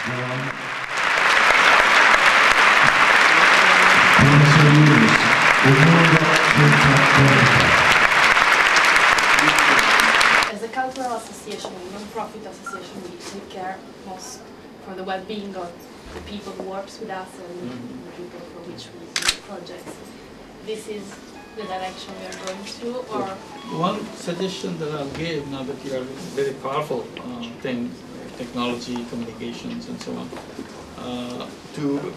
Professor Yunus, as a cultural association, a non-profit association, we care most for the well-being of the people who works with us and the people for which we do projects. This is the direction we are going to, or one suggestion that I'll give now that you are very powerful things, technology, communications, and so on, to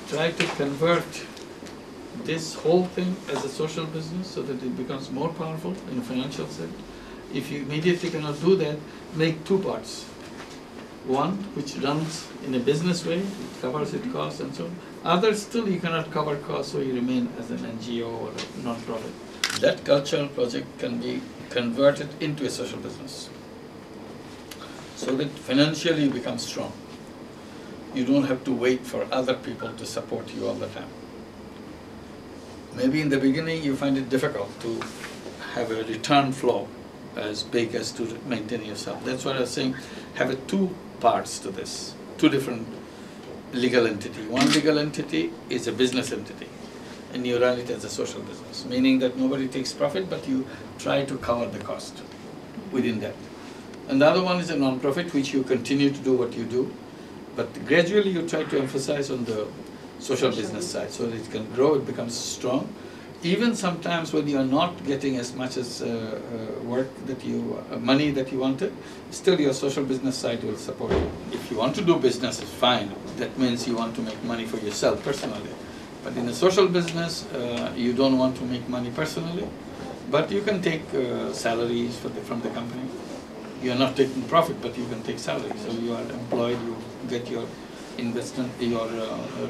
try to convert this whole thing as a social business so that it becomes more powerful in financial sense. If you immediately cannot do that, make two parts. One which runs in a business way, it covers its costs and so on. Others still you cannot cover costs, so you remain as an NGO or a non-profit. That cultural project can be converted into a social business so that financially you become strong. You don't have to wait for other people to support you all the time. Maybe in the beginning you find it difficult to have a return flow as big as to maintain yourself. That's what I was saying, have a two parts to this, two different legal entity. One legal entity is a business entity, and you run it as a social business, meaning that nobody takes profit, but you try to cover the cost within that. And the other one is a non-profit, which you continue to do what you do, but gradually you try to emphasize on the social business side so that it can grow, it becomes strong. Even sometimes when you are not getting as much as work that you, money that you wanted, still your social business side will support you. If you want to do business, it's fine. That means you want to make money for yourself personally. But in a social business, you don't want to make money personally, but you can take salaries from the company. You are not taking profit, but you can take salary. So you are employed, you get your investment, your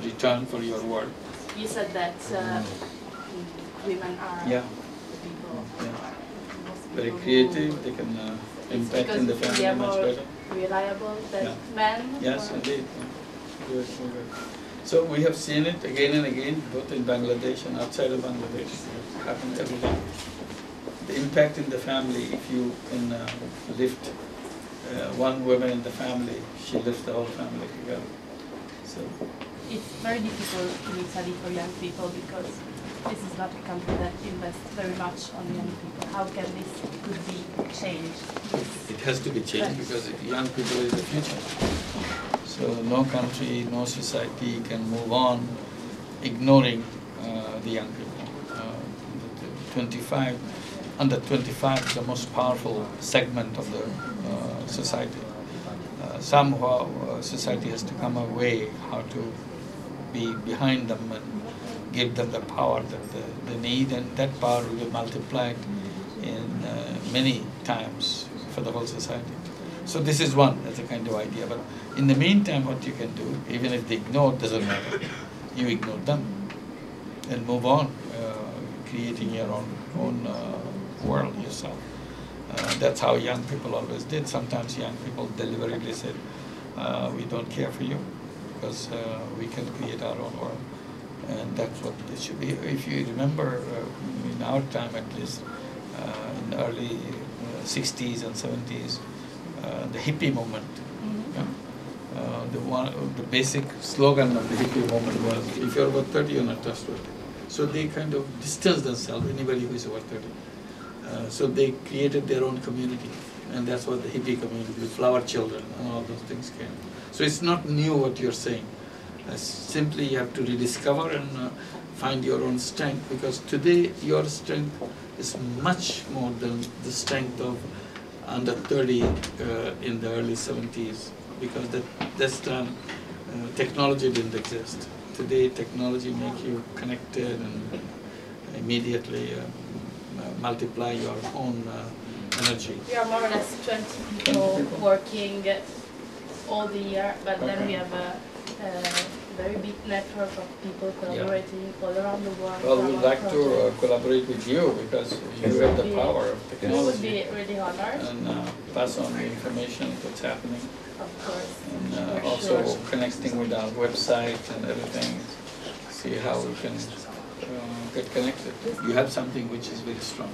return for your work. you said that women are the people. Very creative, they can impact in the family much better. Reliable than men? Yes, indeed. Good. So we have seen it again and again, both in Bangladesh and outside of Bangladesh. It happens every day. The impact in the family, if you can lift one woman in the family, she lifts the whole family together. So it's very difficult in Italy for young people because this is not a country that invests very much on young people. How can this could be changed? It has to be changed because young people is the future. So no country, no society can move on ignoring the young people. Under 25 is the most powerful segment of the society. Somehow society has to come a way how to be behind them and give them the power that they need, and that power will be multiplied in many times for the whole society. So this is one, as a kind of idea. But in the meantime, what you can do, even if they ignore, doesn't matter. You ignore them and move on, creating your own world yourself. That's how young people always did. Sometimes young people deliberately said, we don't care for you because we can create our own world. And that's what it should be. If you remember, in our time at least, in the early 60s and 70s, the hippie movement, the basic slogan of the hippie movement was, if you're about 30, you're not trustworthy. So they kind of distance themselves, anybody who is over 30. So they created their own community, and that's what the hippie community, the flower children and all those things came. So it's not new what you're saying. Simply you have to rediscover and find your own strength, because today your strength is much more than the strength of under 30 in the early 70s, because this time technology didn't exist. Today technology makes you connected and immediately multiply your own energy. We are more or less 20 people working all the year, but then we have a very big network of people collaborating all around the world. Well, we'd like to collaborate with you because you have the power of technology. We would be really honored. And pass on the information, what's happening. Of course. And also connecting with our website and everything, see how we can get connected. You have something which is very strong.